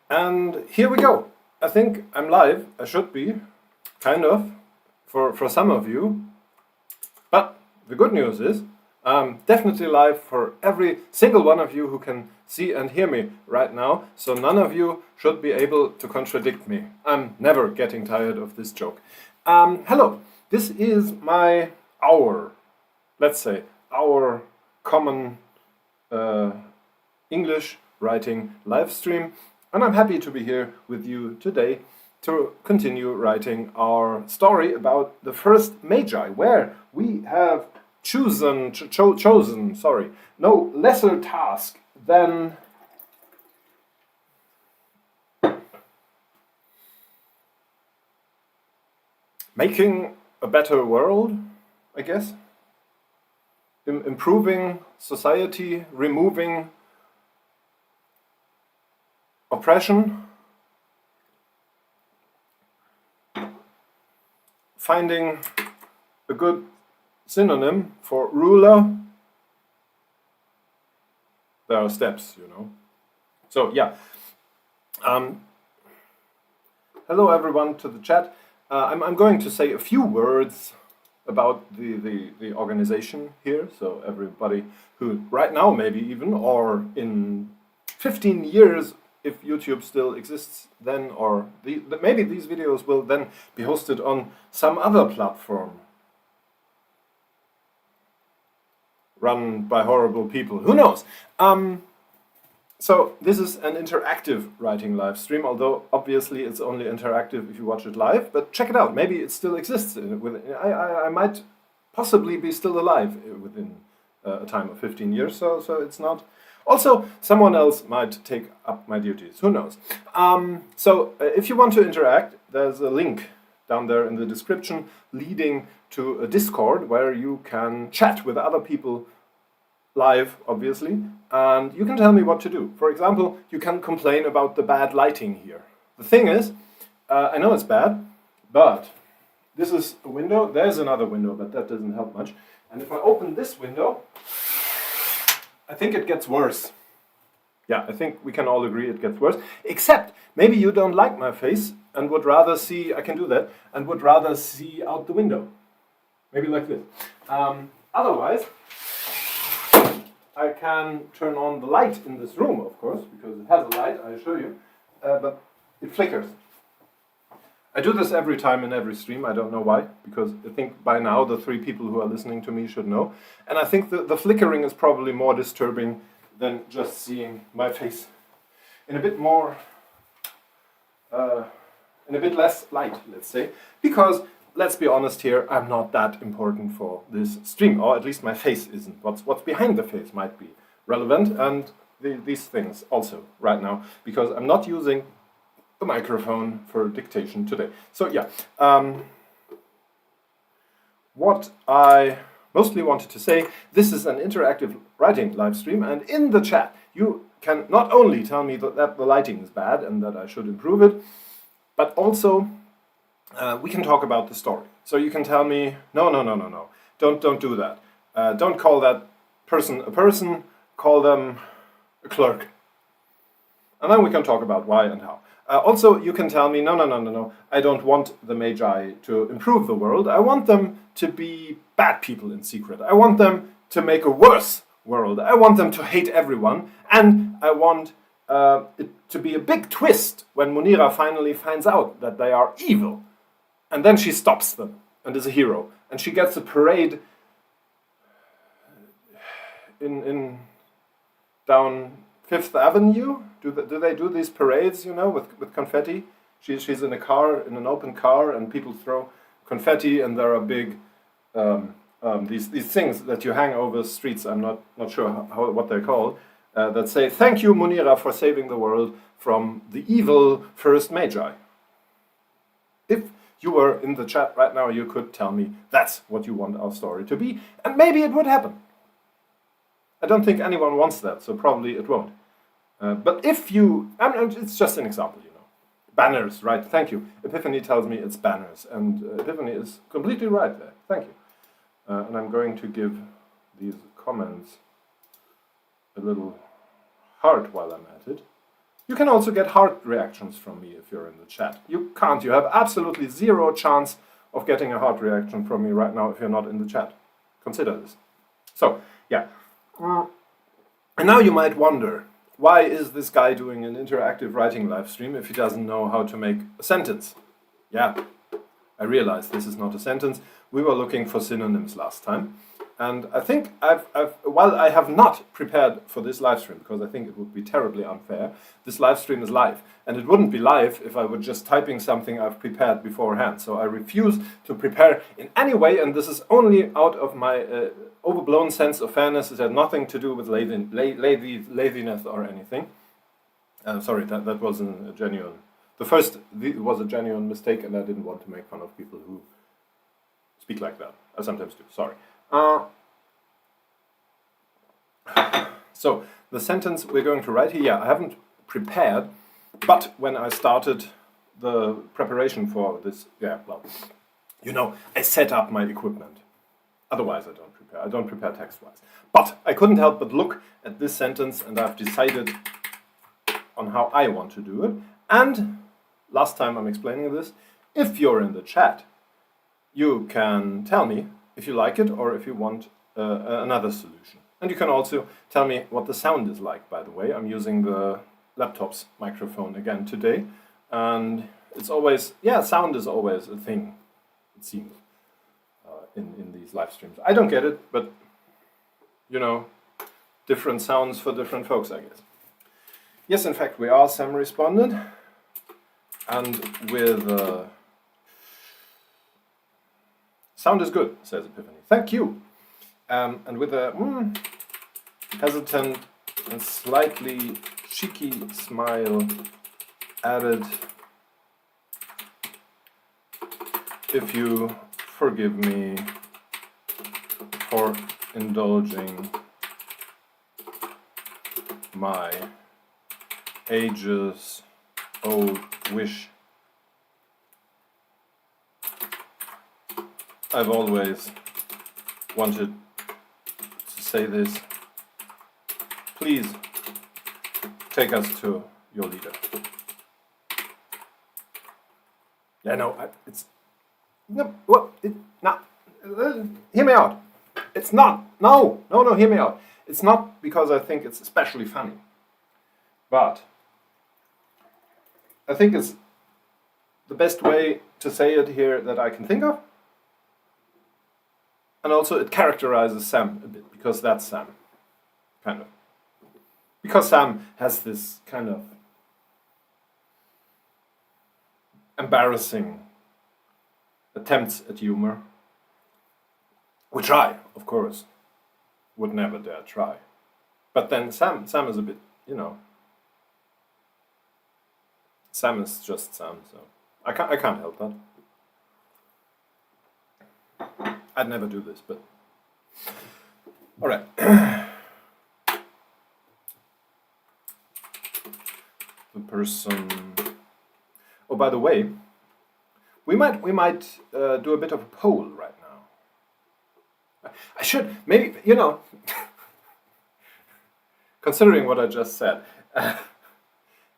And here we go. I think I'm live. I should be, kind of, for some of you. But the good news is, I'm definitely live for every single one of you who can see and hear me right now. So none of you should be able to contradict me. I'm never getting tired of this joke. Hello. This is let's say, our common English writing live stream. And I'm happy to be here with you today to continue writing our story about the first Magi, where we have chosen no lesser task than making a better world, I guess. Improving society, removing oppression, finding a good synonym for ruler. There are steps, you know. So yeah. Hello everyone to the chat. I'm going to say a few words about the organization here. So everybody who right now maybe even, or in 15 years, if YouTube still exists then, or maybe these videos will then be hosted on some other platform run by horrible people. Who knows? So this is an interactive writing live stream, although obviously it's only interactive if you watch it live. But check it out. Maybe it still exists. I might possibly be still alive within a time of 15 years. So it's not. Also, someone else might take up my duties. Who knows? If you want to interact, there's a link down there in the description leading to a Discord where you can chat with other people live, obviously, and you can tell me what to do. For example, you can complain about the bad lighting here. The thing is, I know it's bad, but this is a window. There's another window, but that doesn't help much. And if I open this window, I think it gets worse. Yeah, I think we can all agree it gets worse. Except, maybe you don't like my face and would rather see, I can do that, and would rather see out the window. Maybe like this. Otherwise, I can turn on the light in this room, of course, because it has a light, I assure you, but it flickers. I do this every time in every stream. I don't know why, because I think by now the 3 people who are listening to me should know. And I think the flickering is probably more disturbing than just seeing my face in a bit more, in a bit less light, let's say. Because, let's be honest here, I'm not that important for this stream, or at least my face isn't. What's behind the face might be relevant, and these things also right now, because I'm not using the microphone for dictation today. So yeah, what I mostly wanted to say, this is an interactive writing live stream, and in the chat you can not only tell me that the lighting is bad and that I should improve it, but also we can talk about the story. So you can tell me, no, don't do that. Don't call that person a person, call them a clerk. And then we can talk about why and how. Also, you can tell me, no, I don't want the Magi to improve the world. I want them to be bad people in secret. I want them to make a worse world. I want them to hate everyone. And I want it to be a big twist when Munira finally finds out that they are evil. And then she stops them and is a hero. And she gets a parade in down 5th Avenue. Do they do these parades, you know, with confetti? She's in a car, in an open car, and people throw confetti, and there are big these things that you hang over streets. I'm not sure what they're called. That say, "Thank you, Munira, for saving the world from the evil first Magi." If you were in the chat right now, you could tell me that's what you want our story to be, and maybe it would happen. I don't think anyone wants that, so probably it won't. But if you, it's just an example, you know. Banners, right? Thank you. Epiphany tells me it's banners, and Epiphany is completely right there. Thank you. And I'm going to give these comments a little heart while I'm at it. You can also get heart reactions from me if you're in the chat. You can't. You have absolutely zero chance of getting a heart reaction from me right now if you're not in the chat. Consider this. So, yeah. And now you might wonder, why is this guy doing an interactive writing live stream if he doesn't know how to make a sentence? Yeah, I realize this is not a sentence. We were looking for synonyms last time. And I think while I have not prepared for this live stream, because I think it would be terribly unfair, this live stream is live. And it wouldn't be live if I were just typing something I've prepared beforehand. So I refuse to prepare in any way, and this is only out of my overblown sense of fairness. It had nothing to do with laziness or anything. Sorry, that wasn't a genuine... The first was a genuine mistake, and I didn't want to make fun of people who speak like that. I sometimes do, sorry. So, the sentence we're going to write here, yeah, I haven't prepared, but when I started the preparation for this, yeah, well, you know, I set up my equipment. Otherwise I don't prepare. I don't prepare text-wise. But I couldn't help but look at this sentence, and I've decided on how I want to do it. And last time I'm explaining this, if you're in the chat, you can tell me if you like it or if you want another solution. And you can also tell me what the sound is like, by the way. I'm using the laptop's microphone again today. And it's always, yeah, sound is always a thing, it seems, in these live streams. I don't get it, but, you know, different sounds for different folks, I guess. Yes, in fact, we are. Sam responded. And with... sound is good, says Epiphany. Thank you. And with a hesitant and slightly cheeky smile added, if you forgive me for indulging my ages-old wish. I've always wanted to say this. Please take us to your leader. Yeah, no, it's no. What? No, hear me out. It's not. No, hear me out. It's not because I think it's especially funny, but I think it's the best way to say it here that I can think of. And also it characterizes Sam a bit, because that's Sam, kind of. Because Sam has this kind of embarrassing attempts at humor, which I, of course, would never dare try. But then Sam is a bit, you know, Sam is just Sam, so I can't help that. I'd never do this, but all right. The person. Oh, by the way, we might do a bit of a poll right now. I should maybe, you know, considering what I just said,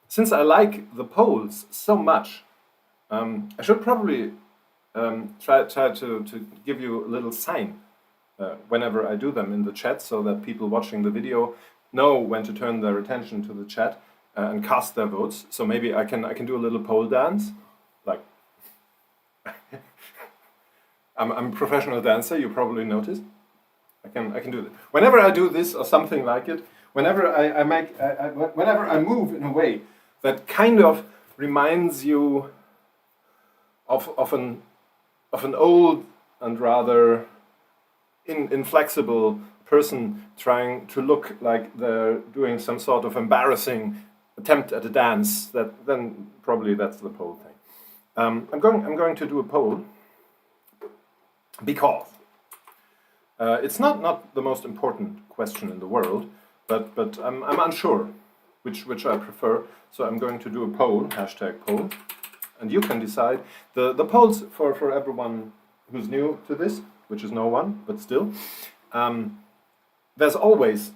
since I like the polls so much, I should probably try to give you a little sign whenever I do them in the chat, so that people watching the video know when to turn their attention to the chat and cast their votes. So maybe I can do a little poll dance, like I'm a professional dancer. You probably noticed. I can do that whenever I do this or something like it. Whenever whenever I move in a way that kind of reminds you of an old and rather inflexible person trying to look like they're doing some sort of embarrassing attempt at a dance, then probably that's the poll thing. I'm going to do a poll because it's not the most important question in the world, but I'm unsure which I prefer. So I'm going to do a poll, #poll. And you can decide. The polls for everyone who's new to this, which is no one, but still, there's always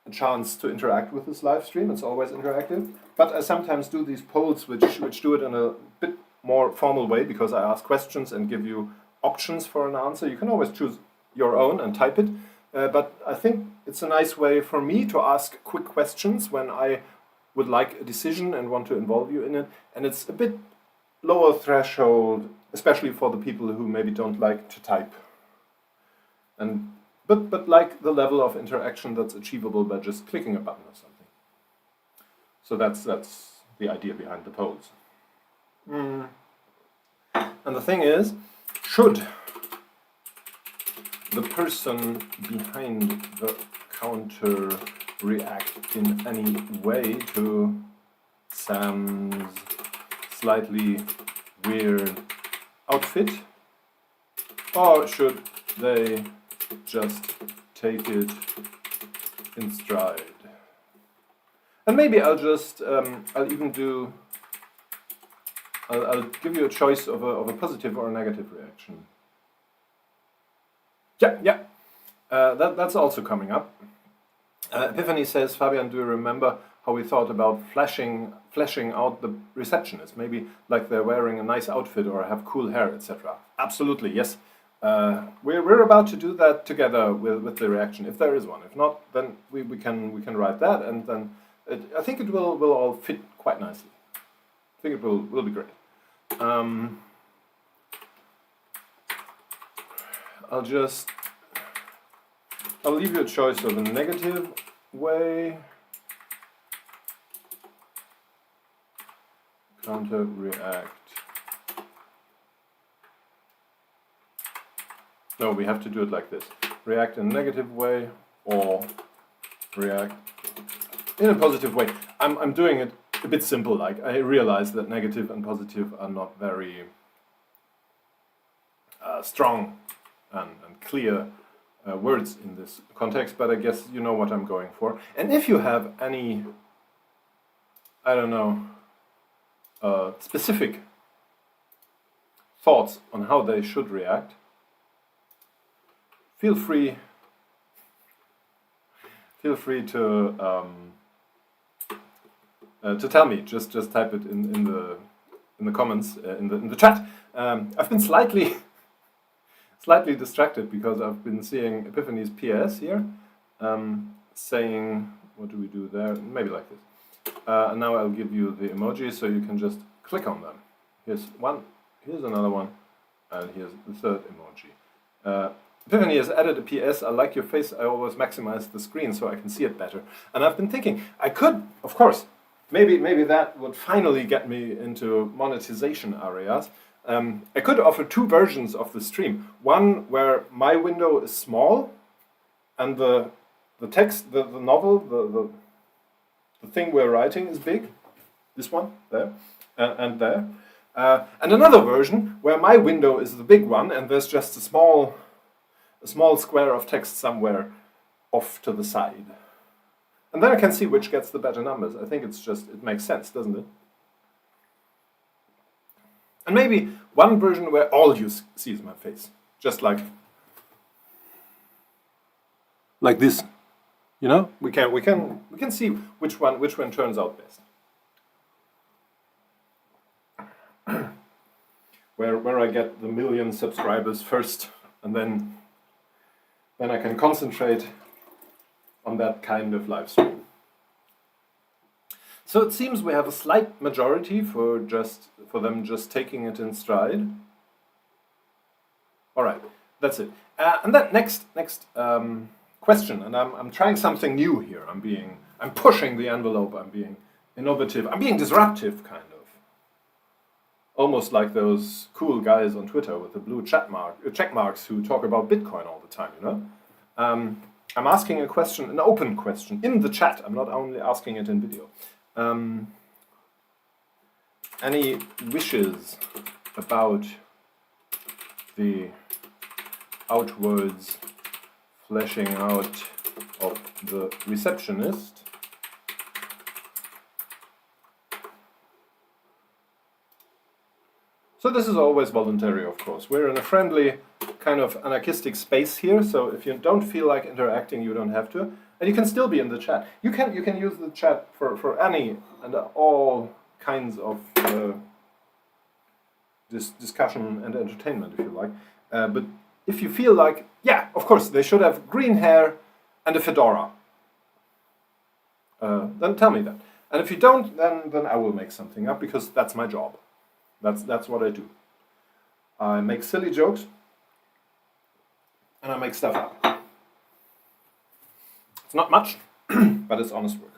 a chance to interact with this live stream. It's always interactive. But I sometimes do these polls which do it in a bit more formal way, because I ask questions and give you options for an answer. You can always choose your own and type it. But I think it's a nice way for me to ask quick questions when I would like a decision and want to involve you in it. And it's a bit lower threshold, especially for the people who maybe don't like to type. But like the level of interaction that's achievable by just clicking a button or something. So that's the idea behind the polls. And the thing is, should the person behind the counter react in any way to Sam's slightly weird outfit, or should they just take it in stride? And maybe I'll just I'll give you a choice of a positive or a negative reaction. Yeah. That's also coming up. Epiphany says, Fabian, do you remember how we thought about fleshing out the receptionist? Maybe like they're wearing a nice outfit or have cool hair, etc. Absolutely, yes. We're about to do that together with the reaction, if there is one. If not, then we can write that, and then I think it will all fit quite nicely. I think it will be great. I'll leave you a choice of a negative way. Counter react. No, we have to do it like this. React in a negative way or react in a positive way. I'm doing it a bit simple. Like, I realize that negative and positive are not very strong and clear words in this context, but I guess you know what I'm going for. And if you have any, I don't know, specific thoughts on how they should react, feel free to tell me. Just type it in the comments in the chat. I've been slightly distracted because I've been seeing Epiphany's PS here, saying, what do we do there? Maybe like this. And now I'll give you the emojis so you can just click on them. Here's one, here's another one, and here's the third emoji. Epiphany has added a PS, I like your face, I always maximize the screen so I can see it better. And I've been thinking, I could, of course, maybe that would finally get me into monetization areas. I could offer two versions of the stream. One where my window is small and the text, the novel, the thing we're writing is big. This one, there, and there. And another version where my window is the big one and there's just a small square of text somewhere off to the side. And then I can see which gets the better numbers. I think it makes sense, doesn't it? And maybe one version where all you see is my face, just like this. You know, we can see which one turns out best. where I get the 1 million subscribers first, and then I can concentrate on that kind of live stream. So it seems we have a slight majority for them just taking it in stride. All right, that's it. And then next question, and I'm trying something new here. I'm pushing the envelope. I'm being innovative. I'm being disruptive, kind of. Almost like those cool guys on Twitter with the blue check marks who talk about Bitcoin all the time. You know. I'm asking a question, an open question, in the chat. I'm not only asking it in video. Any wishes about the outwards fleshing out of the receptionist? So this is always voluntary, of course. We're in a friendly kind of anarchistic space here, so if you don't feel like interacting, you don't have to. And you can still be in the chat. You can use the chat for any and all kinds of discussion and entertainment, if you like. But if you feel like, yeah, of course, they should have green hair and a fedora, then tell me that. And if you don't, then I will make something up, because that's my job. That's what I do. I make silly jokes, and I make stuff up. It's not much, but it's honest work.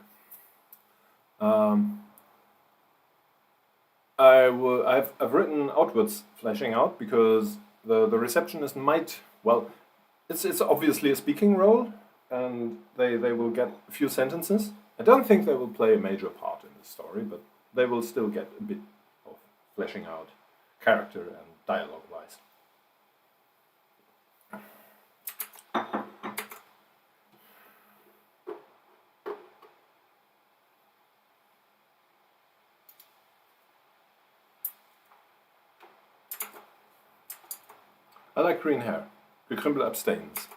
I've written outwards flashing out, because the receptionist might, well, it's obviously a speaking role, and they will get a few sentences. I don't think they will play a major part in the story, but they will still get a bit of fleshing out, character and dialogue-wise. I like green hair. Gekrimpel abstains.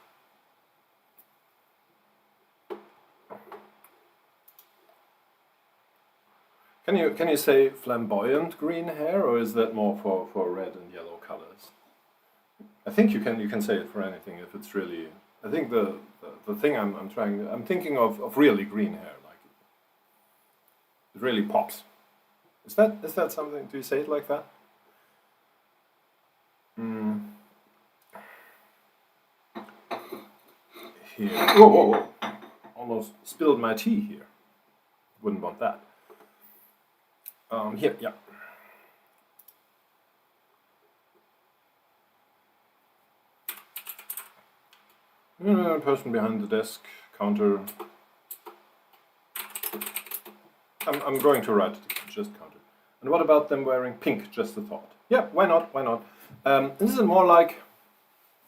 Can you say flamboyant green hair, or is that more for red and yellow colors? I think you can say it for anything if it's really. I think the thing I'm thinking of really green hair, like it really pops. Is that something? Do you say it like that? Here. Whoa! Almost spilled my tea here. Wouldn't want that. Here, yeah. Person behind the desk, counter. I'm going to write just counter. And what about them wearing pink? Just a thought. Yeah, why not? Why not? This is more like.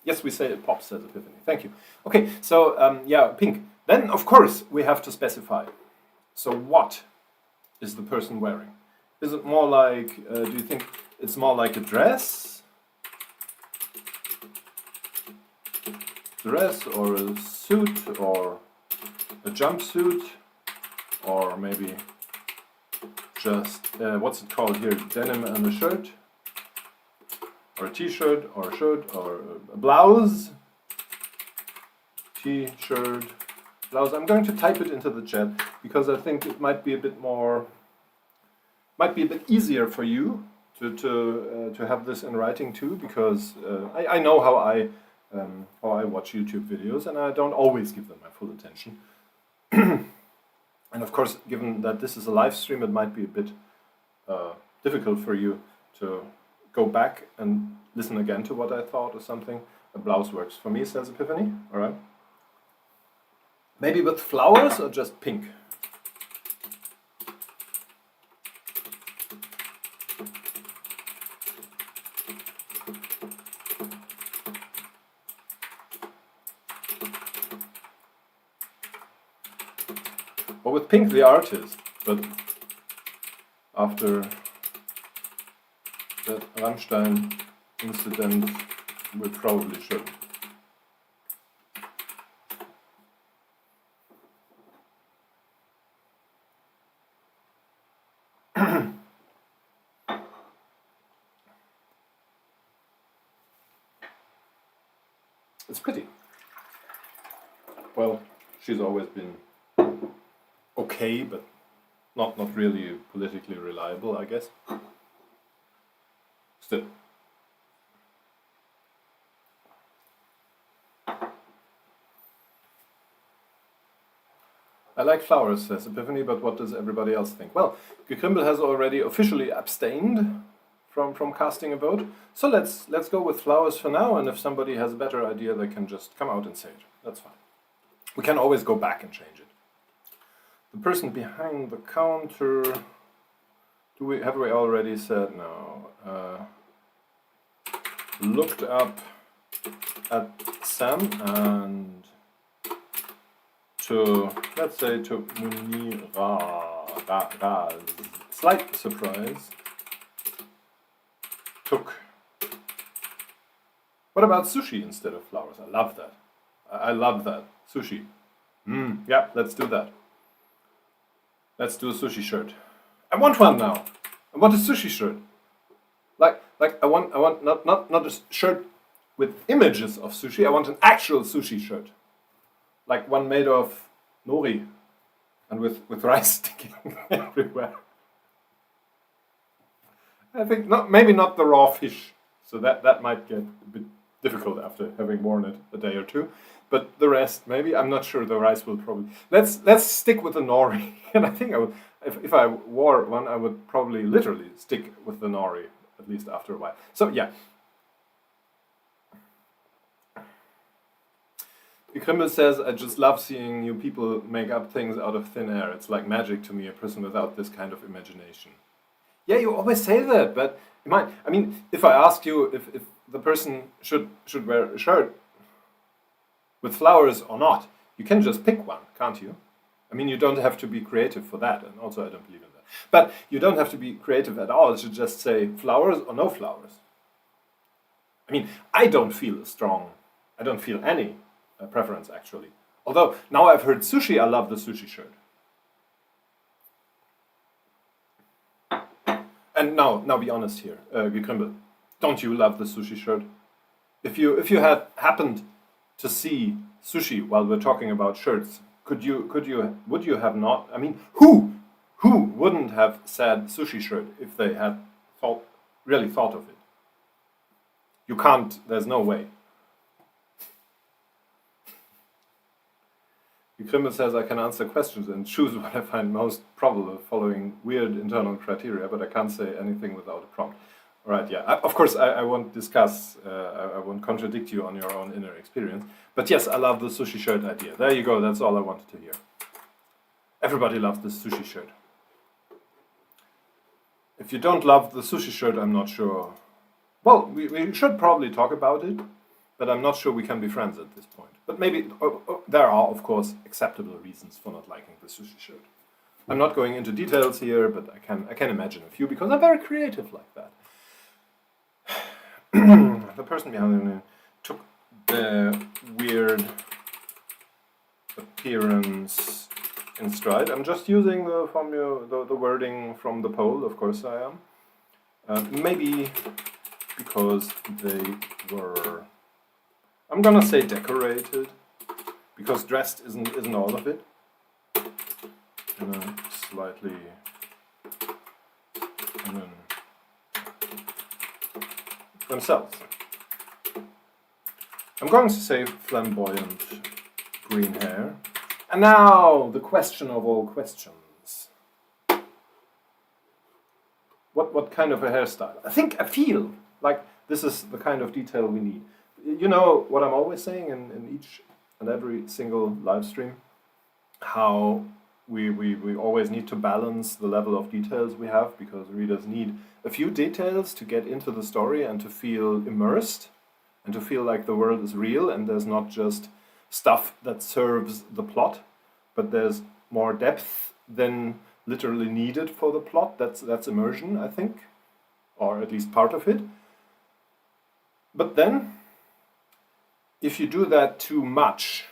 Yes, we say it pops, says Epiphany. Thank you. Okay, so yeah, pink. Then of course we have to specify. So what is the person wearing? Is it more like, do you think it's more like a dress? Dress or a suit or a jumpsuit? Or maybe just, what's it called here? Denim and a shirt? Or a t-shirt or a shirt or a blouse? T-shirt, blouse. I'm going to type it into the chat because I think it might be a bit more... might be a bit easier for you to have this in writing too, because I know how I watch YouTube videos, and I don't always give them my full attention. And of course, given that this is a live stream, it might be a bit difficult for you to go back and listen again to what I thought or something. A blouse works for me, says Epiphany. All right. Maybe with flowers or just pink. Or with pink, the artist, but after that Rammstein incident, we probably should. It's pretty. Well, she's always been okay, but not really politically reliable, I guess. Still. I like flowers, says Epiphany, but what does everybody else think? Well, Gekrimpel has already officially abstained from casting a vote, so let's go with flowers for now, and if somebody has a better idea, they can just come out and say it. That's fine. We can always go back and change it. The person behind the counter, have we already said no? Looked up at Sam and to, let's say, to Munira, slight surprise, took What about sushi instead of flowers? I love that. I love that. Sushi. Yeah, let's do that. Let's do a sushi shirt. I want one now. I want a sushi shirt. Like I want not a shirt with images of sushi. I want an actual sushi shirt. Like one made of nori and with rice sticking everywhere. I think maybe not the raw fish. So that might get a bit difficult after having worn it a day or two. But the rest, maybe. I'm not sure. The rice will probably. Let's stick with the nori. And I think I would, if I wore one, I would probably literally stick with the nori, at least after a while. So yeah. Krimmel says, I just love seeing new people make up things out of thin air. It's like magic to me, a person without this kind of imagination. Yeah, you always say that, but I mean, if I ask you if the person should wear a shirt with flowers or not, you can just pick one, can't you? I mean, you don't have to be creative for that, and also I don't believe in that. But you don't have to be creative at all. You should just say flowers or no flowers. I mean, I don't feel any preference, actually. Although, now I've heard sushi, I love the sushi shirt. And now be honest here, Gekrimbel, don't you love the sushi shirt? If you had happened to see sushi while we're talking about shirts, would you have not? I mean, who wouldn't have said sushi shirt if they had really thought of it? You can't. There's no way. Krimmel says I can answer questions and choose what I find most probable following weird internal criteria, but I can't say anything without a prompt. All right, yeah. Of course, I won't discuss, I won't contradict you on your own inner experience. But yes, I love the sushi shirt idea. There you go, that's all I wanted to hear. Everybody loves the sushi shirt. If you don't love the sushi shirt, I'm not sure. Well, we should probably talk about it, but I'm not sure we can be friends at this point. But maybe there are, of course, acceptable reasons for not liking the sushi shirt. I'm not going into details here, but I can imagine a few because I'm very creative like that. The person behind me took the weird appearance in stride. I'm just using the formula, the wording from the poll. Of course, I am. Maybe because they were. I'm gonna say decorated, because dressed isn't all of it. Slightly, and then themselves. I'm going to say flamboyant green hair. And now the question of all questions. What kind of a hairstyle? I feel like this is the kind of detail we need. You know what I'm always saying in each and every single live stream? How we always need to balance the level of details we have, because readers need a few details to get into the story and to feel immersed and to feel like the world is real and there's not just stuff that serves the plot, but there's more depth than literally needed for the plot. That's immersion, I think, or at least part of it. But then, if you do that too much,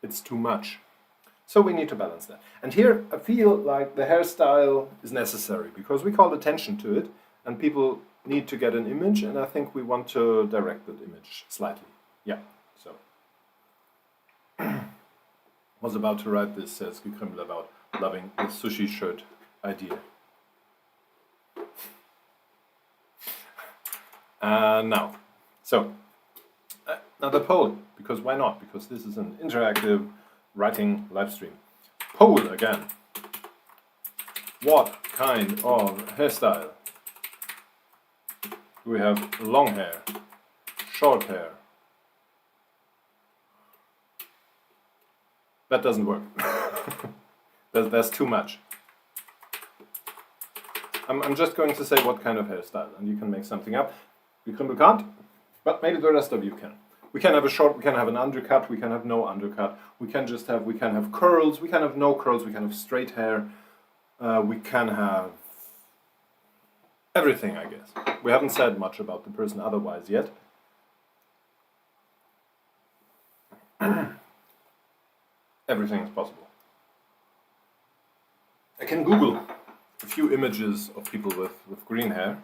it's too much. So we need to balance that. And here I feel like the hairstyle is necessary because we call attention to it and people need to get an image, and I think we want to direct that image slightly. Yeah, so. Was about to write this, says Gekrimmel, about loving the sushi shirt idea. Now, so another poll, because why not? Because this is an interactive writing live stream. Poll again. What kind of hairstyle? Do we have long hair, short hair? That doesn't work. There's too much. I'm just going to say what kind of hairstyle, and you can make something up. Gekrimmel can't, but maybe the rest of you can. We can have a short, we can have an undercut, we can have no undercut, we can have curls, we can have no curls, we can have straight hair, we can have everything, I guess. We haven't said much about the person otherwise yet. Everything is possible. I can Google a few images of people with green hair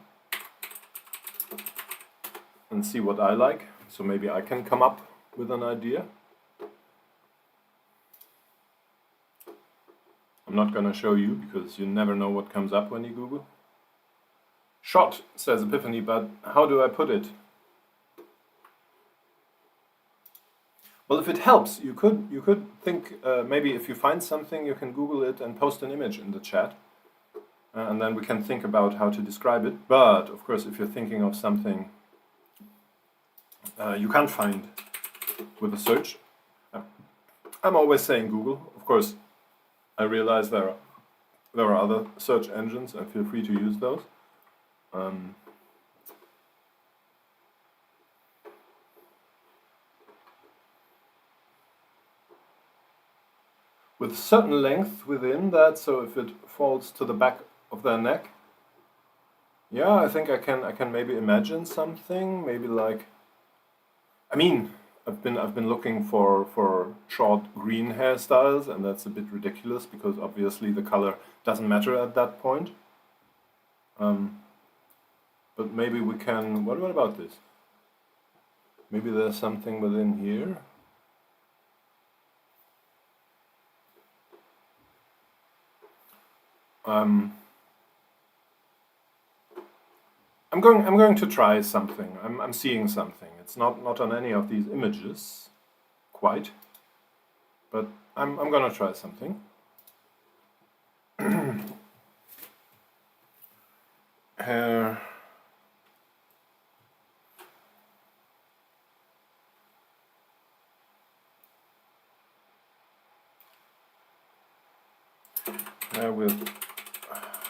and see what I like. So maybe I can come up with an idea. I'm not gonna show you because you never know what comes up when you Google. Shot, says Epiphany, but how do I put it? Well, if it helps, you could think maybe if you find something, you can Google it and post an image in the chat, and then we can think about how to describe it. But of course, if you're thinking of something you can't find with a search, I'm always saying Google. Of course, I realize there are other search engines, and feel free to use those. With certain length within that, so if it falls to the back of their neck, yeah, I think I can maybe imagine something, maybe like, I mean, I've been looking for short green hairstyles, and that's a bit ridiculous because obviously the color doesn't matter at that point. But maybe we can. What about this? Maybe there's something within here. I'm going to try something. I'm seeing something. It's not on any of these images, quite, but I'm gonna try something. Hair. With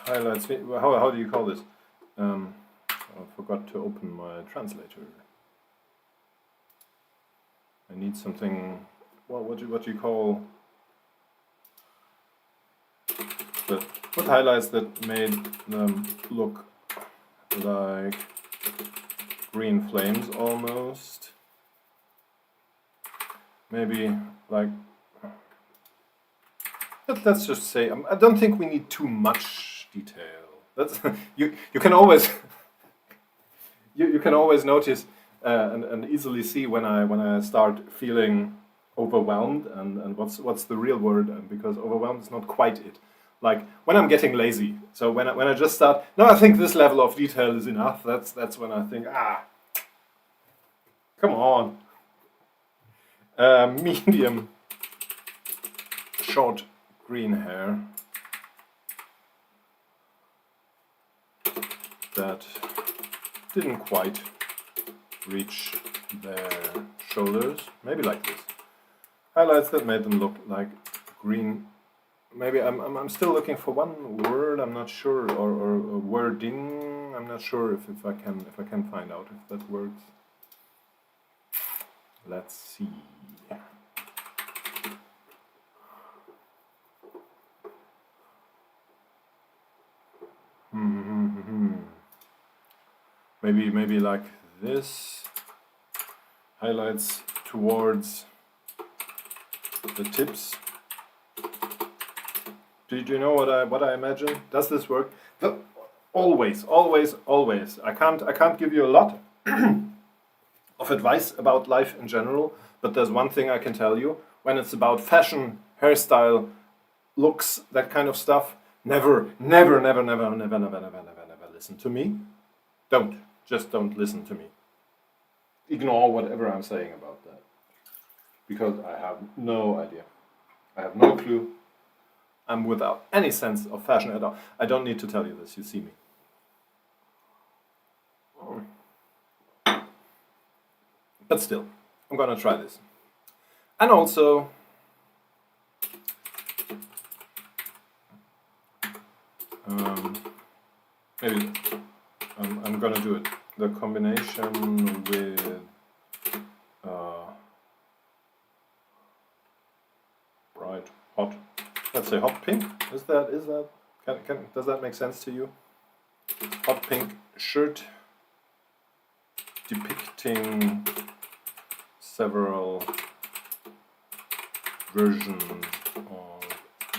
highlights. How do you call this? I forgot to open my translator. I need something. Well, what do you call? With highlights that made them look like green flames almost. Maybe like. Let's just say I don't think we need too much detail. That's you can always you can always notice and easily see when I start feeling overwhelmed and what's the real word, because overwhelmed is not quite it. Like when I'm getting lazy. So when I just start, no, I think this level of detail is enough. That's when I think, come on. Medium short green hair that didn't quite reach their shoulders. Maybe like this. Highlights that made them look like green. Maybe I'm still looking for one word. I'm not sure, or wording. I'm not sure if I can find out if that works. Let's see. Maybe like this. Highlights towards the tips. Do you know what I imagine? Does this work? Always. I can't give you a lot of advice about life in general, but there's one thing I can tell you: when it's about fashion, hairstyle, looks, that kind of stuff, never listen to me. Just don't listen to me. Ignore whatever I'm saying about that, because I have no idea. I have no clue. I'm without any sense of fashion at all. I don't need to tell you this, you see me. But still, I'm gonna try this. And also, maybe I'm gonna do it. The combination with bright, hot, let's say hot pink. Is that does that make sense to you? hot pink shirt depicting several versions of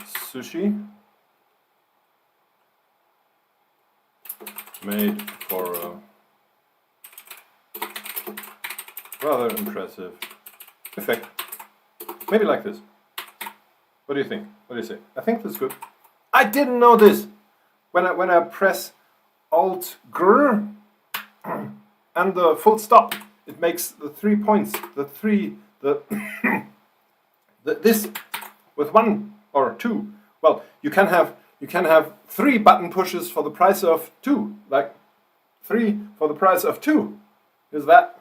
sushi made for a rather impressive effect. Maybe like this. What do you think? What do you say? I think that's good. I didn't know this. When I press Alt Gr and the full stop, it makes the 3 points, this with 1 or 2. Well, you can have 3 button pushes for the price of 2, like 3 for the price of 2. Is that?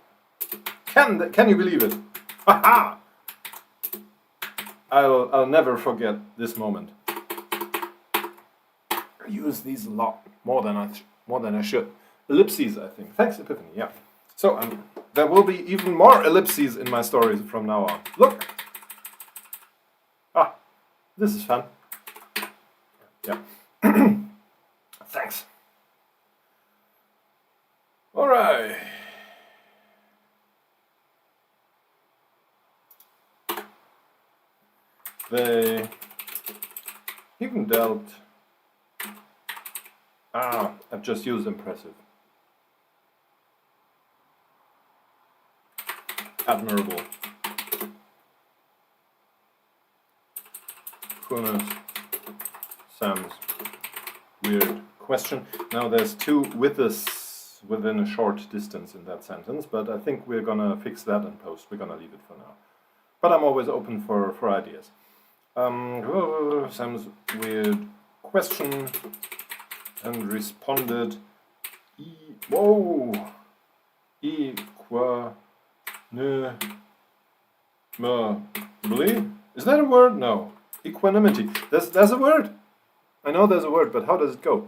Can you believe it? Haha! I'll never forget this moment. I use these a lot more than I should. Ellipses, I think. Thanks, Epiphany. Yeah. So there will be even more ellipses in my stories from now on. Look. Ah, this is fun. Yeah. Thanks. All right. They even dealt. I've just used impressive. Admirable. Kuna's Sam's weird question. Now there's 2 with us within a short distance in that sentence, but I think we're gonna fix that in post. We're gonna leave it for now. But I'm always open for ideas. Sam's weird question and responded Is that a word? No. Equanimity. There's a word. I know there's a word, but how does it go?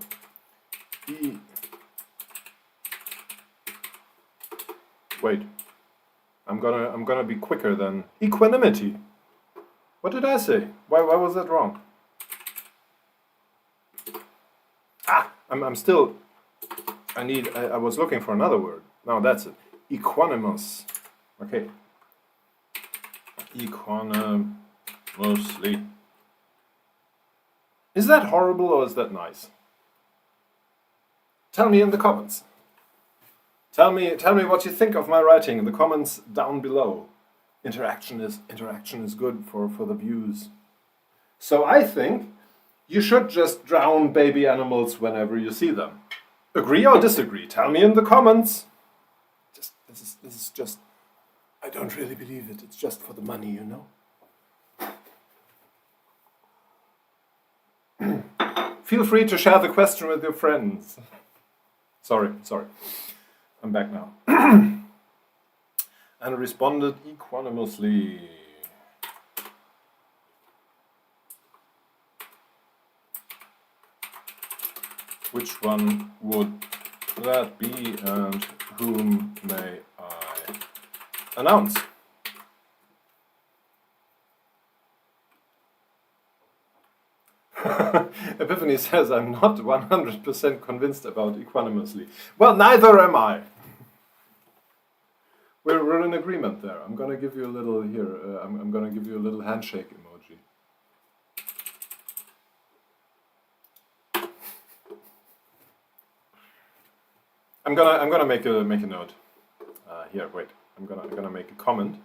Wait. I'm gonna be quicker than equanimity. What did I say? Why was that wrong? I'm still. I was looking for another word. No, that's it. Equanimous. Okay. Equanimously. Is that horrible or is that nice? Tell me in the comments. Tell me what you think of my writing in the comments down below. Interaction is good for the views. So I think you should just drown baby animals whenever you see them. Agree or disagree? Tell me in the comments. This is just. I don't really believe it. It's just for the money, you know. Feel free to share the question with your friends. Sorry. I'm back now. And responded equanimously. Which one would that be and whom may I announce? Epiphany says I'm not 100% convinced about equanimously. Well, neither am I. We're in agreement there. I'm gonna give you a little here. I'm gonna give you a little handshake emoji. I'm gonna make a note. Here, wait. I'm gonna make a comment.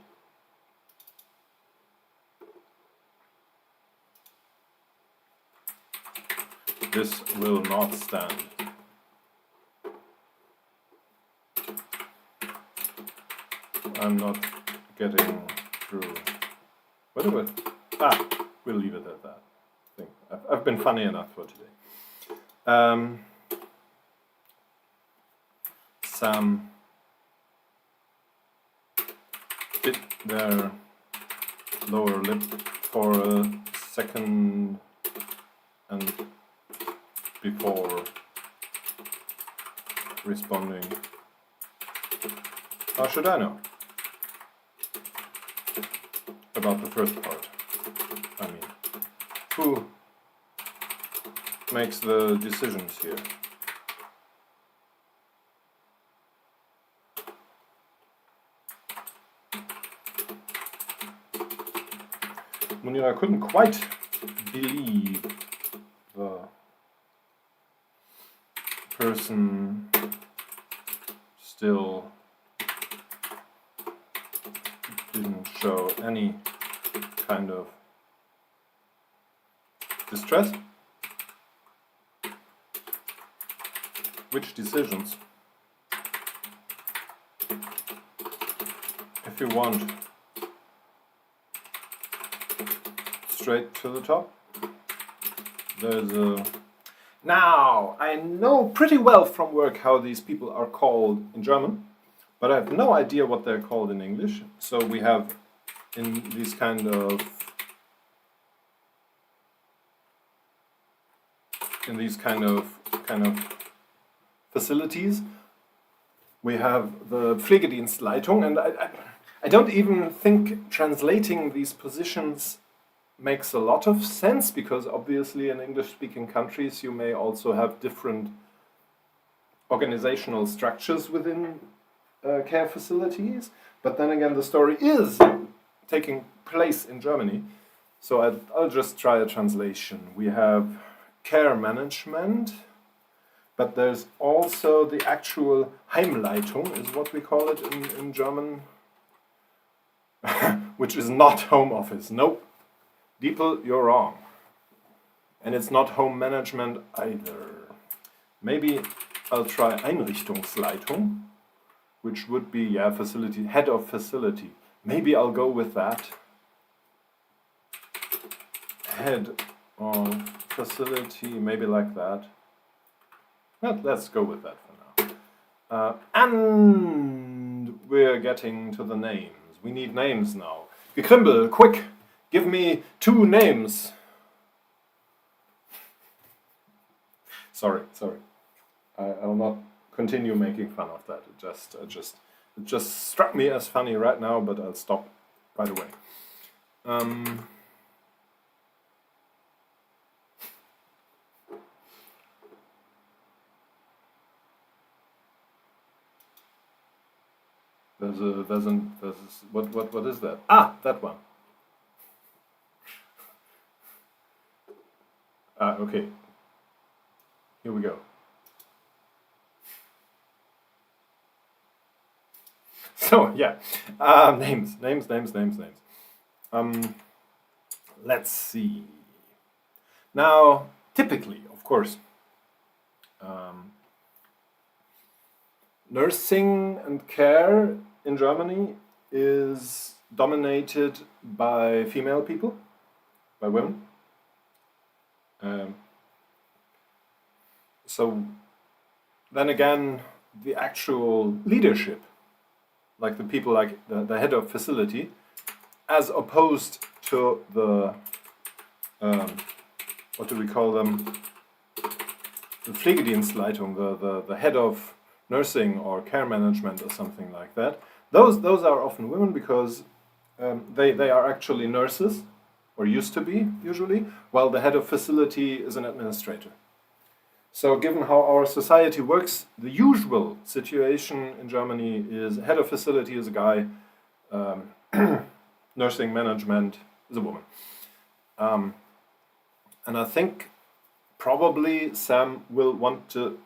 This will not stand. I'm not getting through. What do it? We'll leave it at that. I think I've been funny enough for today. Sam bit their lower lip for a second and before responding. How should I know about the first part? I mean, who makes the decisions here? I couldn't quite believe the person still didn't show any kind of distress. Which decisions? If you want straight to the top, there's a... Now, I know pretty well from work how these people are called in German, but I have no idea what they're called in English. So we have in these kind of facilities, we have the Pflegedienstleitung, and I don't even think translating these positions makes a lot of sense, because obviously in English-speaking countries you may also have different organizational structures within care facilities, but then again the story is taking place in Germany, so I'll just try a translation. We have care management, but there's also the actual Heimleitung, is what we call it in German, which is not home office. Nope. Diepel, you're wrong. And it's not home management either. Maybe I'll try Einrichtungsleitung, which would be, yeah, facility, head of facility. Maybe I'll go with that. Head of facility, maybe like that. Well, let's go with that for now. And we're getting to the names. We need names now. Gekrimbel, quick! Give me 2 names. Sorry. I'll not continue making fun of that. It just struck me as funny right now, but I'll stop right away. What is that? Ah, that one. Okay. Here we go. So yeah, names. Let's see. Now, typically, of course, nursing and care in Germany is dominated by female people, by women. So then again, the actual leadership, like the people like the head of facility, as opposed to the, what do we call them, the Pflegedienstleitung, the head of nursing or care management or something like that. Those are often women, because they are actually nurses, or used to be usually, while the head of facility is an administrator. So given how our society works, the usual situation in Germany is head of facility is a guy, nursing management is a woman. And I think probably Sam will want to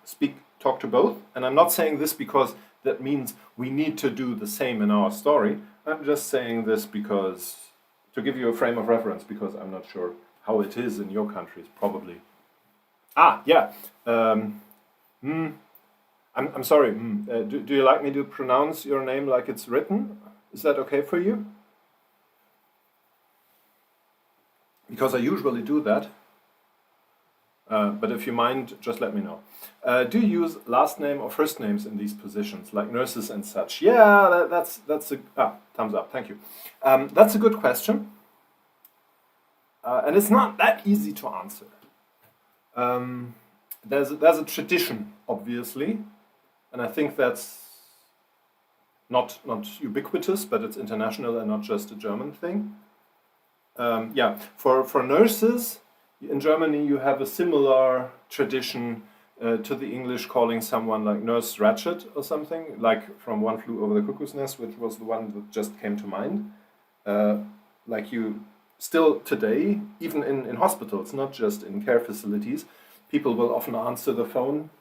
talk to both. And I'm not saying this because that means we need to do the same in our story. I'm just saying this because, to give you a frame of reference, because I'm not sure how it is in your countries, probably. Ah, yeah. I'm sorry. Do you like me to pronounce your name like it's written? Is that okay for you? Because I usually do that. But if you mind, just let me know. Do you use last name or first names in these positions, like nurses and such? Yeah, that's a thumbs up. Thank you. That's a good question, and it's not that easy to answer. There's a tradition, obviously, and I think that's not ubiquitous, but it's international and not just a German thing. Yeah, for nurses in Germany, you have a similar tradition to the English calling someone like Nurse Ratched or something, like from One Flew Over the Cuckoo's Nest, which was the one that just came to mind. Like you still today, even in hospitals, not just in care facilities, people will often answer the phone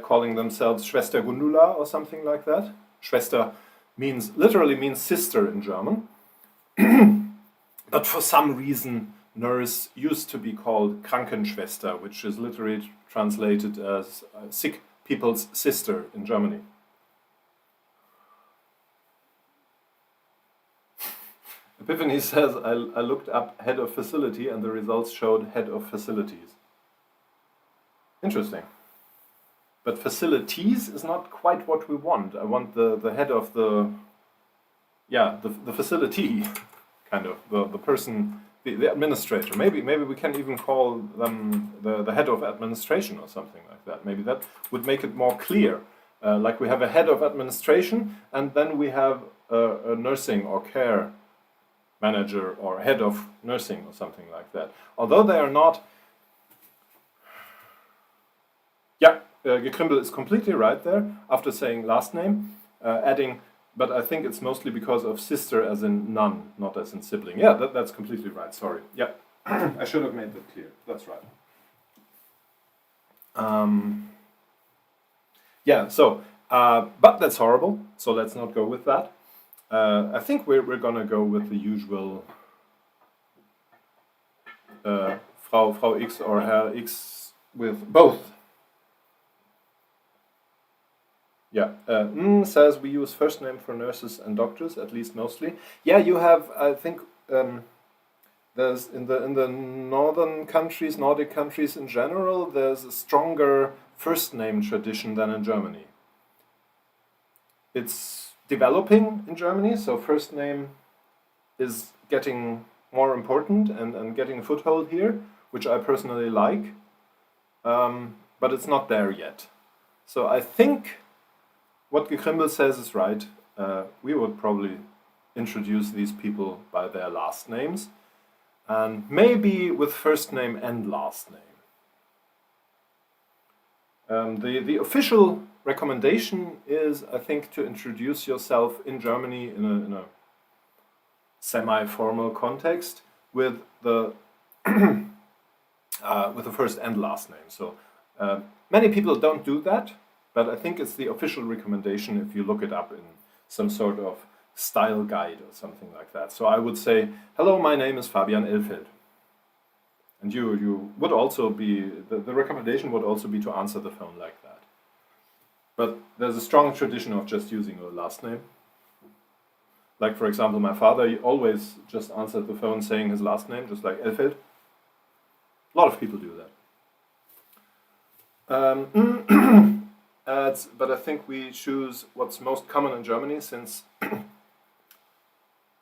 calling themselves Schwester Gundula or something like that. Schwester literally means sister in German. But for some reason, nurse used to be called Krankenschwester, which is literally translated as sick people's sister in Germany. Epiphany says, I looked up head of facility and the results showed head of facilities. Interesting. But facilities is not quite what we want. I want the head of the facility, kind of, the person, the administrator. Maybe we can even call them the head of administration or something like that. Maybe that would make it more clear. Like we have a head of administration and then we have a nursing or care manager or head of nursing or something like that. Although they are not... Yeah, Gekrimbel is completely right there after saying last name, adding, but I think it's mostly because of sister as in nun, not as in sibling. Yeah, that's completely right, sorry. Yeah, I should have made that clear, that's right. But that's horrible, so let's not go with that. I think we're gonna go with the usual Frau X or Herr X with both. Yeah, says we use first name for nurses and doctors, at least mostly. Yeah, you have, I think, there's in the northern countries, Nordic countries in general, there's a stronger first name tradition than in Germany. It's developing in Germany, so first name is getting more important and getting a foothold here, which I personally like, but it's not there yet. So I think what Gekrimbel says is right. We would probably introduce these people by their last names, and maybe with first name and last name. The official recommendation is, I think, to introduce yourself in Germany in a semi-formal context with the first and last name. So many people don't do that, but I think it's the official recommendation if you look it up in some sort of style guide or something like that. So I would say, hello, my name is Fabian Elfeld. And you would also be, the recommendation would also be to answer the phone like that. But there's a strong tradition of just using your last name. Like, for example, my father always just answered the phone saying his last name, just like Elfeld. A lot of people do that. But I think we choose what's most common in Germany, since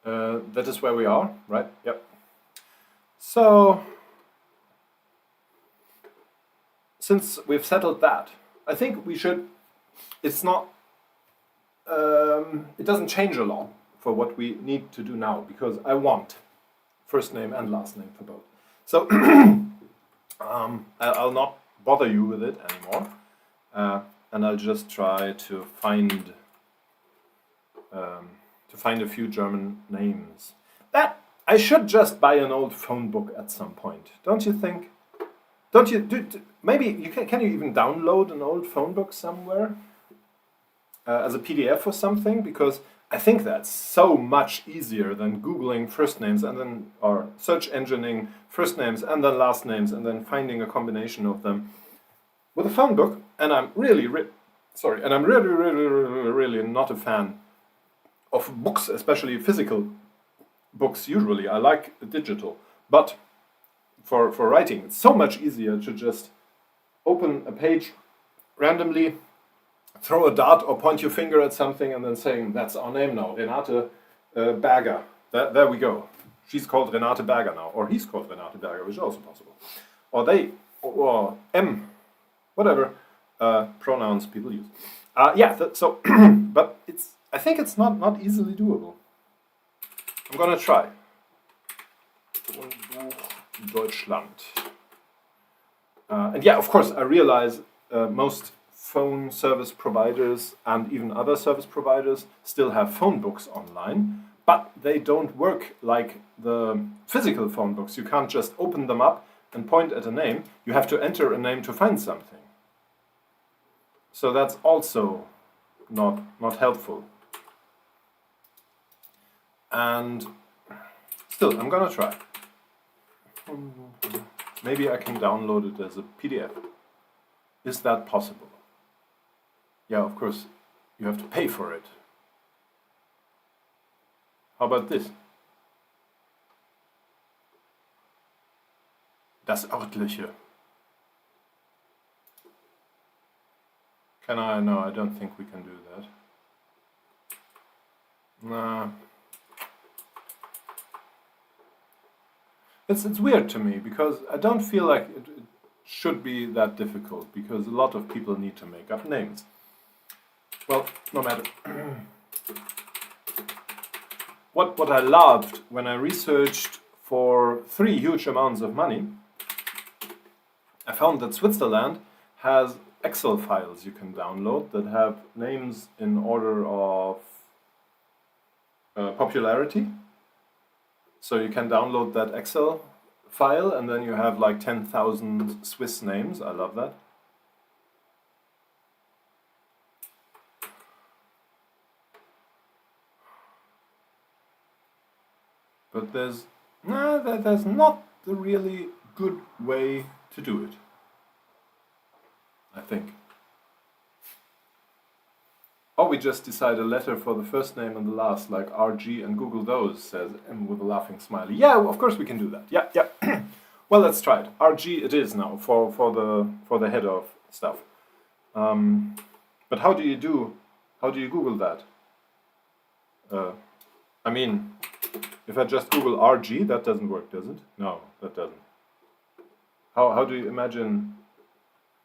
that is where we are, right? Yep. So, since we've settled that, I think we should, it's not, it doesn't change a lot for what we need to do now, because I want first name and last name for both. So, I'll not bother you with it anymore. And I'll just try to find a few German names. That I should just buy an old phone book at some point, don't you think? Don't you? Maybe you can you even download an old phone book somewhere as a PDF or something? Because I think that's so much easier than Googling first names and then or search engineing first names and then last names and then finding a combination of them. With a phone book, and I'm really not a fan of books, especially physical books. Usually, I like digital, but for writing, it's so much easier to just open a page randomly, throw a dart or point your finger at something, and then saying, "That's our name now, Renate Berger." There we go. She's called Renate Berger now, or he's called Renate Berger, which is also possible. Or they, or M. Whatever pronouns people use. But I think it's not easily doable. I'm gonna try. Deutschland. And yeah, of course, I realize most phone service providers and even other service providers still have phone books online, but they don't work like the physical phone books. You can't just open them up and point at a name. You have to enter a name to find something. So that's also not helpful. And still, I'm gonna try. Maybe I can download it as a PDF. Is that possible? Yeah, of course, you have to pay for it. How about this? Das Örtliche. Can I? No, I don't think we can do that. Nah. It's weird to me because I don't feel like it should be that difficult because a lot of people need to make up names. Well, no matter. What I loved when I researched for 3 huge amounts of money, I found that Switzerland has Excel files you can download that have names in order of popularity. So you can download that Excel file and then you have like 10,000 Swiss names. I love that. But there's not the really good way to do it, I think. Or we just decide a letter for the first name and the last, like RG, and Google those, says M with a laughing smiley. Yeah, of course we can do that. Yeah. Well, let's try it. RG it is now for the head of stuff. But how do you Google that? I mean, if I just Google RG, that doesn't work, does it? No, that doesn't. How do you imagine?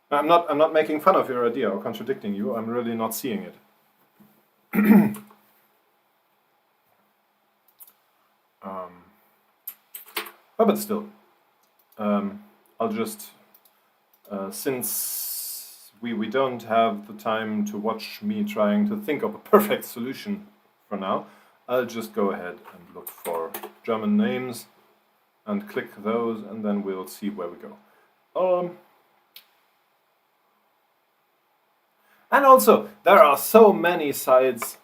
I'm not making fun of your idea or contradicting you. I'm really not seeing it. But still, I'll just since we don't have the time to watch me trying to think of a perfect solution for now, I'll just go ahead and look for German names and click those, and then we'll see where we go. And also, there are so many sites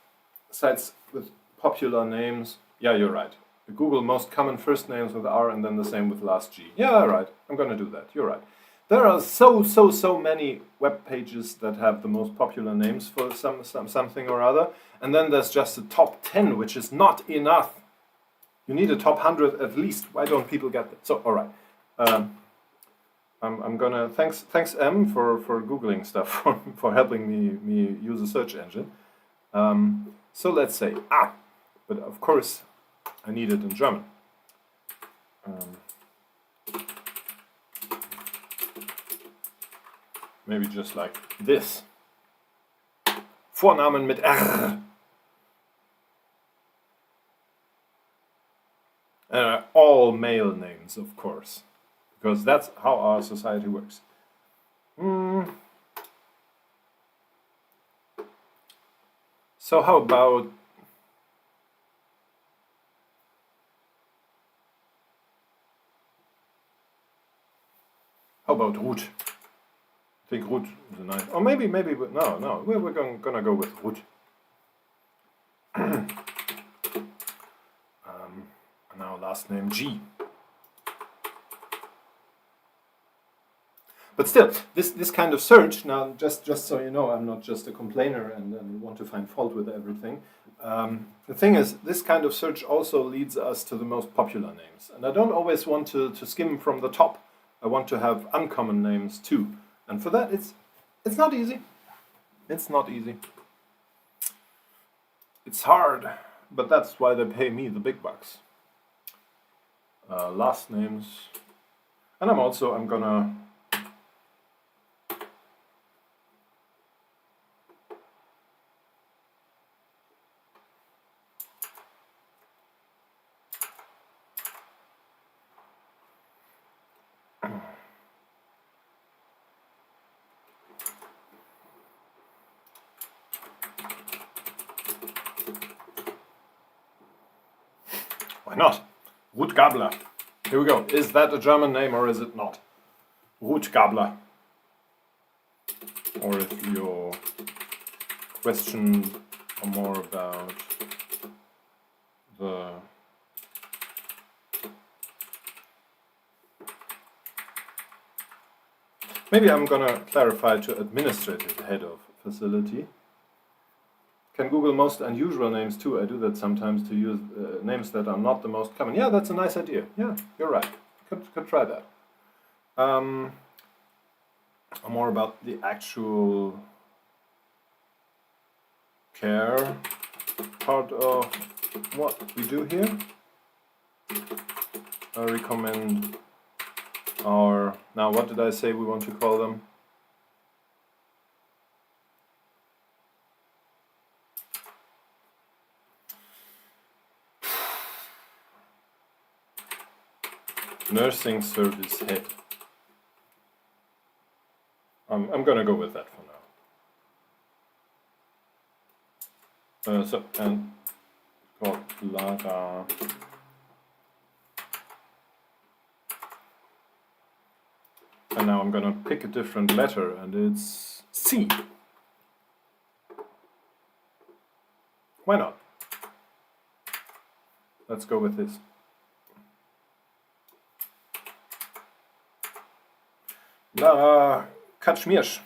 with popular names. Yeah, you're right. Google most common first names with R and then the same with last G. Yeah, right. I'm gonna do that. You're right. There are so many web pages that have the most popular names for something or other, and then there's just a top 10, which is not enough. You need a top 100 at least. Why don't people get that? So, all right. I'm gonna thanks M for googling stuff for helping me use a search engine. So let's say but of course I need it in German. Maybe just like this. Vornamen mit R. All male names, of course, because that's how our society works. So how about Ruth? I think Ruth is a nice. Or maybe no. We're gonna go with Ruth. Now last name G. But still, this kind of search, now just so you know, I'm not just a complainer and want to find fault with everything. The thing is, this kind of search also leads us to the most popular names. And I don't always want to skim from the top. I want to have uncommon names too. And for that, it's not easy. It's not easy. It's hard, but that's why they pay me the big bucks. Last names. And I'm gonna not? Ruth Gabler. Here we go. Is that a German name or is it not? Ruth Gabler. Or if your question are more about the maybe I'm gonna clarify to administrative head of facility. Can Google most unusual names too? I do that sometimes to use names that are not the most common. Yeah, that's a nice idea. Yeah, you're right. Could try that. More about the actual care part of what we do here. I recommend our, now what did I say we want to call them? Nursing service head. I'm gonna go with that for now. So, and called Lara. And now I'm gonna pick a different letter, and it's C. Why not? Let's go with this. Lara Kaczmierz.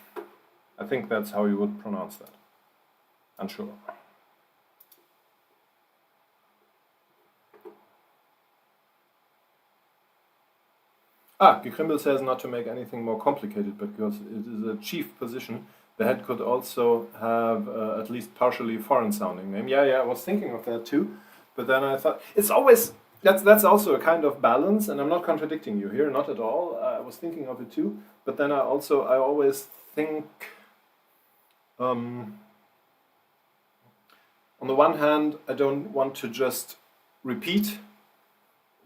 I think that's how you would pronounce that. Unsure. Gekrimbel says not to make anything more complicated, because it is a chief position. The head could also have at least partially foreign sounding name. Yeah, I was thinking of that too. But then I thought, it's always, that's also a kind of balance, and I'm not contradicting you here, not at all. I was thinking of it too. But then I always think, on the one hand, I don't want to just repeat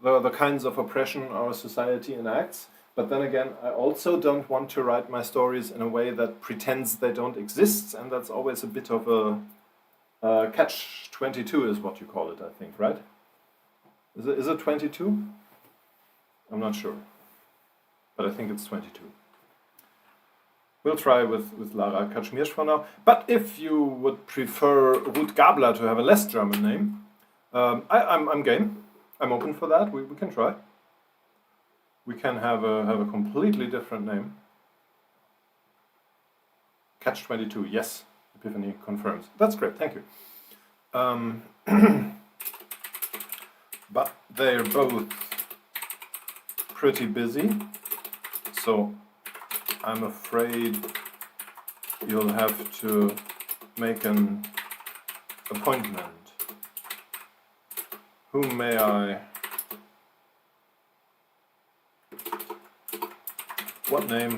the kinds of oppression our society enacts, but then again, I also don't want to write my stories in a way that pretends they don't exist, and that's always a bit of a catch-22 is what you call it, I think, right? Is it 22? I'm not sure, but I think it's 22. We'll try with Lara Kaczmierz for now, but if you would prefer Ruth Gabler to have a less German name, I'm game. I'm open for that. We can try. We can have a completely different name. Catch-22, yes. Epiphany confirms. That's great. Thank you. But they're both pretty busy, so I'm afraid you'll have to make an appointment. Whom may I? What name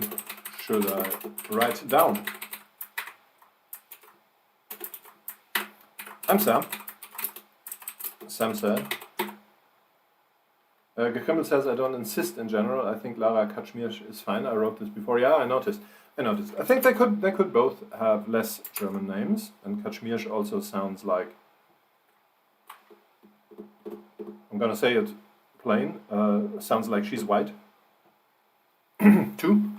should I write down? I'm Sam. Sam said. Gekrimmel says I don't insist in general. I think Lara Kaczmierz is fine. I wrote this before. Yeah, I noticed. I think they could both have less German names, and Kaczmierz also sounds like, I'm gonna say it plain, sounds like she's white. Too.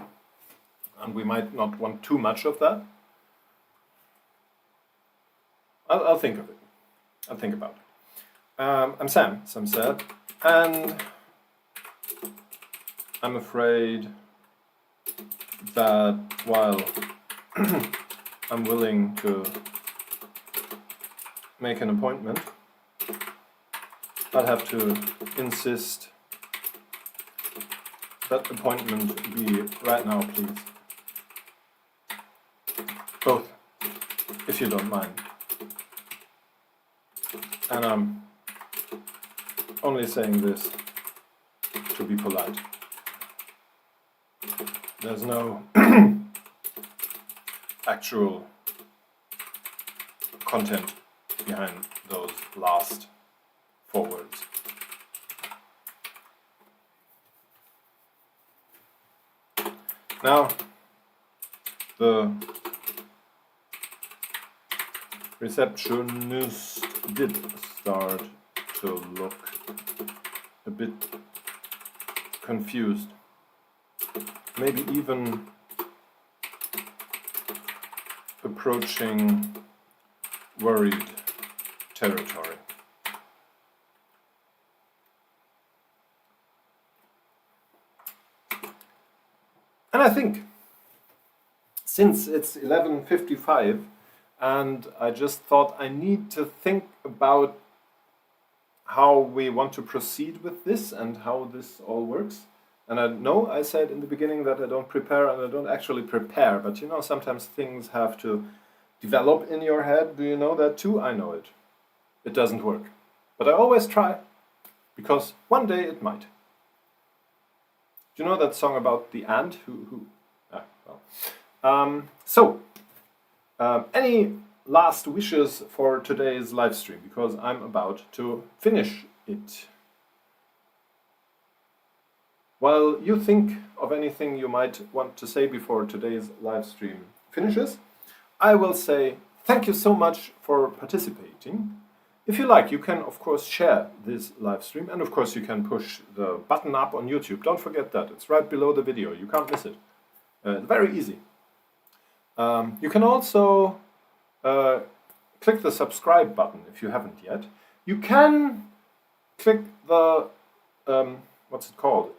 And we might not want too much of that. I'll think of it. I'll think about it. I'm Sam, Sam said, and I'm afraid that while I'm willing to make an appointment, I'll have to insist that appointment be right now, please. Both, if you don't mind. And I'm only saying this to be polite. There's no actual content behind those last 4 words. Now, the receptionist did start to look a bit confused. Maybe even approaching worried territory. And I think, since it's 11:55, and I just thought I need to think about how we want to proceed with this and how this all works. And I know I said in the beginning that I don't prepare, and I don't actually prepare, but you know, sometimes things have to develop in your head. Do you know that too? I know it. It doesn't work. But I always try, because one day it might. Do you know that song about the ant any last wishes for today's live stream? Because I'm about to finish it. While you think of anything you might want to say before today's live stream finishes, I will say thank you so much for participating. If you like, you can of course share this live stream, and of course you can push the button up on YouTube. Don't forget that, it's right below the video, you can't miss it. It's very easy. You can also click the subscribe button if you haven't yet. You can click the, what's it called?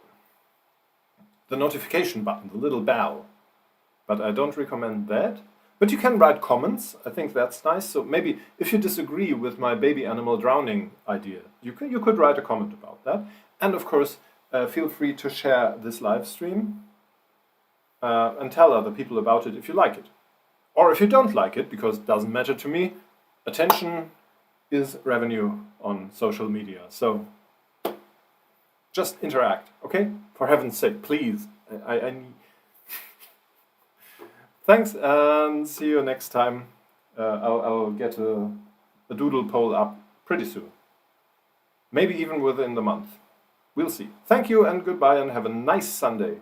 The notification button, the little bell. But I don't recommend that. But you can write comments, I think that's nice. So maybe if you disagree with my baby animal drowning idea, you could write a comment about that. And of course, feel free to share this live stream and tell other people about it if you like it. Or if you don't like it, because it doesn't matter to me, attention is revenue on social media. So just interact, okay? For heaven's sake, please. I need... Thanks, and see you next time. I'll get a doodle poll up pretty soon. Maybe even within the month. We'll see. Thank you and goodbye, and have a nice Sunday.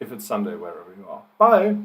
If it's Sunday wherever you are. Bye!